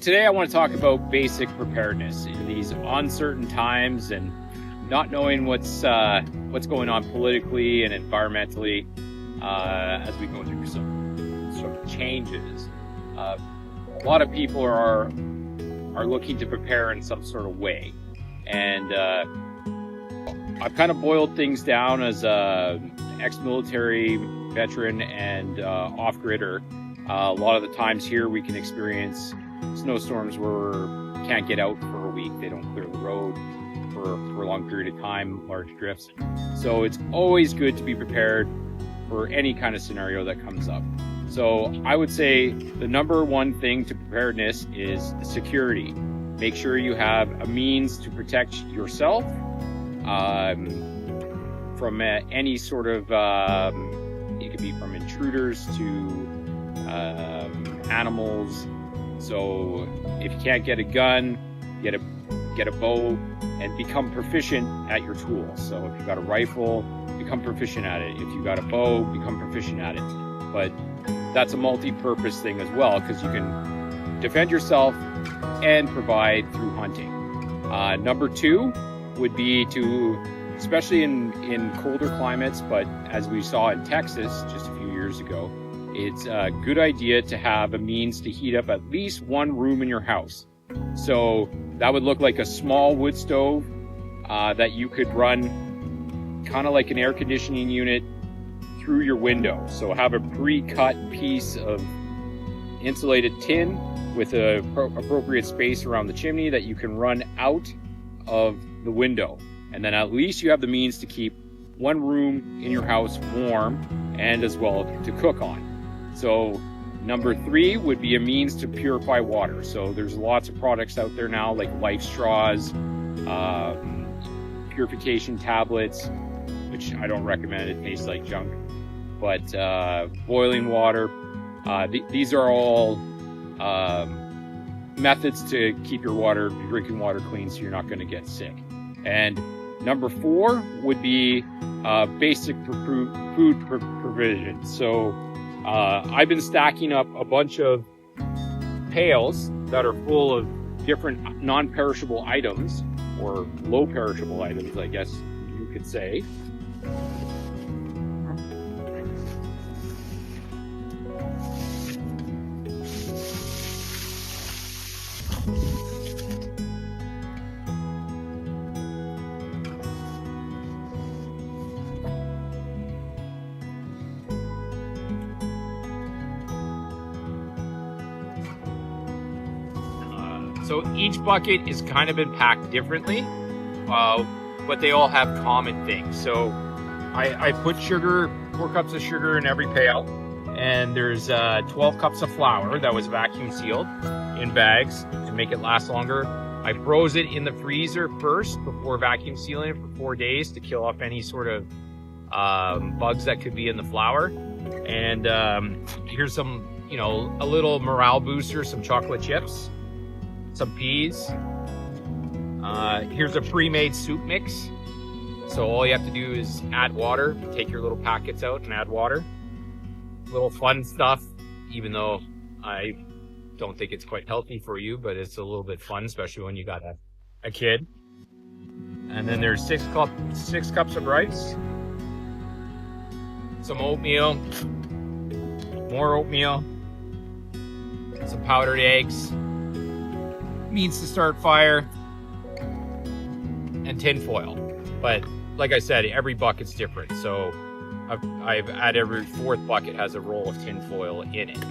Today I want to talk about basic preparedness in these uncertain times and not knowing what's going on politically and environmentally as we go through some changes. A lot of people are looking to prepare in some sort of way, and I've kind of boiled things down as a ex-military veteran and off-gridder. A lot of the times here we can experience snowstorms where we can't get out for a week. They don't clear the road for a long period of time, large drifts. So it's always good to be prepared for any kind of scenario that comes up. So I would say the number one thing to preparedness is security. Make sure you have a means to protect yourself from any sort of, it could be from intruders to animals. So if you can't get a gun, get a bow and become proficient at your tools. So if you got a rifle, become proficient at it. If you got a bow, become proficient at it. But that's a multi-purpose thing as well, because you can defend yourself and provide through hunting. Number two would be to, especially in colder climates, but as we saw in Texas just a few years ago, it's a good idea to have a means to heat up at least one room in your house. So that would look like a small wood stove that you could run kind of like an air conditioning unit through your window. So have a pre-cut piece of insulated tin with a appropriate space around the chimney that you can run out of the window. And then at least you have the means to keep one room in your house warm and as well to cook on. So number three would be a means to purify water. So there's lots of products out there now like life straws, purification tablets, which I don't recommend, it tastes like junk, but boiling water. These are all methods to keep your drinking water clean so you're not going to get sick. And number four would be basic food provision. So I've been stacking up a bunch of pails that are full of different non-perishable items, or low perishable items, I guess you could say. So each bucket is kind of been packed differently, but they all have common things. So I put 4 cups of sugar in every pail, and there's 12 cups of flour that was vacuum sealed in bags to make it last longer. I froze it in the freezer first before vacuum sealing it for 4 days to kill off any sort of bugs that could be in the flour. And here's some, a little morale booster, some chocolate chips, some peas. Here's a pre-made soup mix. So all you have to do is add water, take your little packets out and add water. Little fun stuff, even though I don't think it's quite healthy for you, but it's a little bit fun, especially when you got a kid. And then there's 6 cups of rice, some oatmeal, more oatmeal, some powdered eggs, means to start fire, and tin foil. But like I said, every bucket's different. So I've at every 4th bucket has a roll of tin foil in it.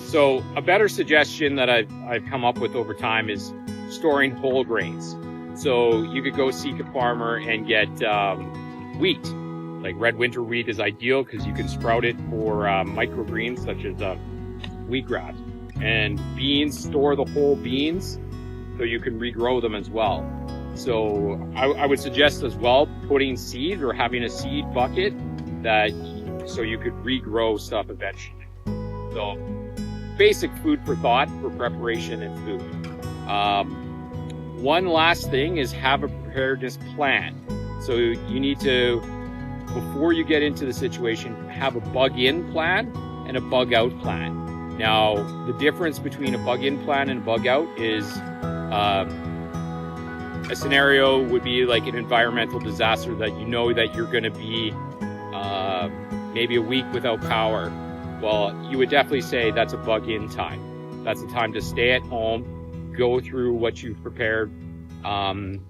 So a better suggestion that I've come up with over time is storing whole grains. So you could go seek a farmer and get wheat. Like red winter wheat is ideal because you can sprout it for microgreens such as wheatgrass. And beans, store the whole beans so you can regrow them as well. So I would suggest as well putting seed or having a seed bucket so you could regrow stuff eventually. So basic food for thought for preparation and food. One last thing is have a preparedness plan. So you need to, before you get into the situation, have a bug in plan and a bug out plan. Now, the difference between a bug-in plan and a bug-out is a scenario would be like an environmental disaster that you know that you're going to be maybe a week without power. Well, you would definitely say that's a bug-in time. That's a time to stay at home, go through what you've prepared, and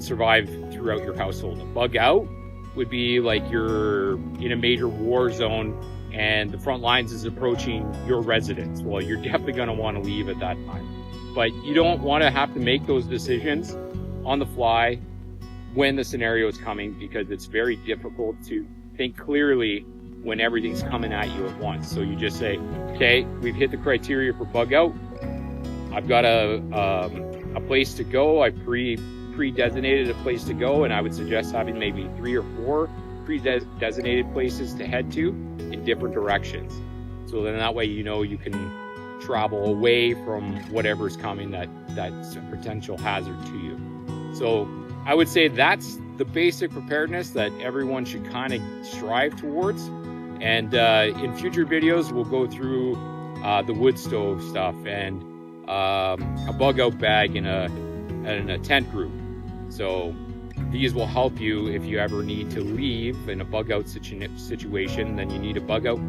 survive throughout your household. A bug-out would be like you're in a major war zone and the front lines is approaching your residence. Well, you're definitely going to want to leave at that time. But you don't want to have to make those decisions on the fly when the scenario is coming, because it's very difficult to think clearly when everything's coming at you at once. So you just say, okay, we've hit the criteria for bug out. I've got a place to go. I pre-designated a place to go, and I would suggest having maybe 3 or 4 pre-designated places to head to in different directions. So then that way you know you can travel away from whatever's coming that's a potential hazard to you. So I would say that's the basic preparedness that everyone should kind of strive towards. And in future videos, we'll go through the wood stove stuff and a bug out bag and a tent group. So these will help you if you ever need to leave in a bug out situation. Then you need a bug out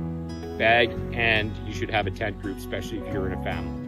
bag, and you should have a tent group, especially if you're in a family.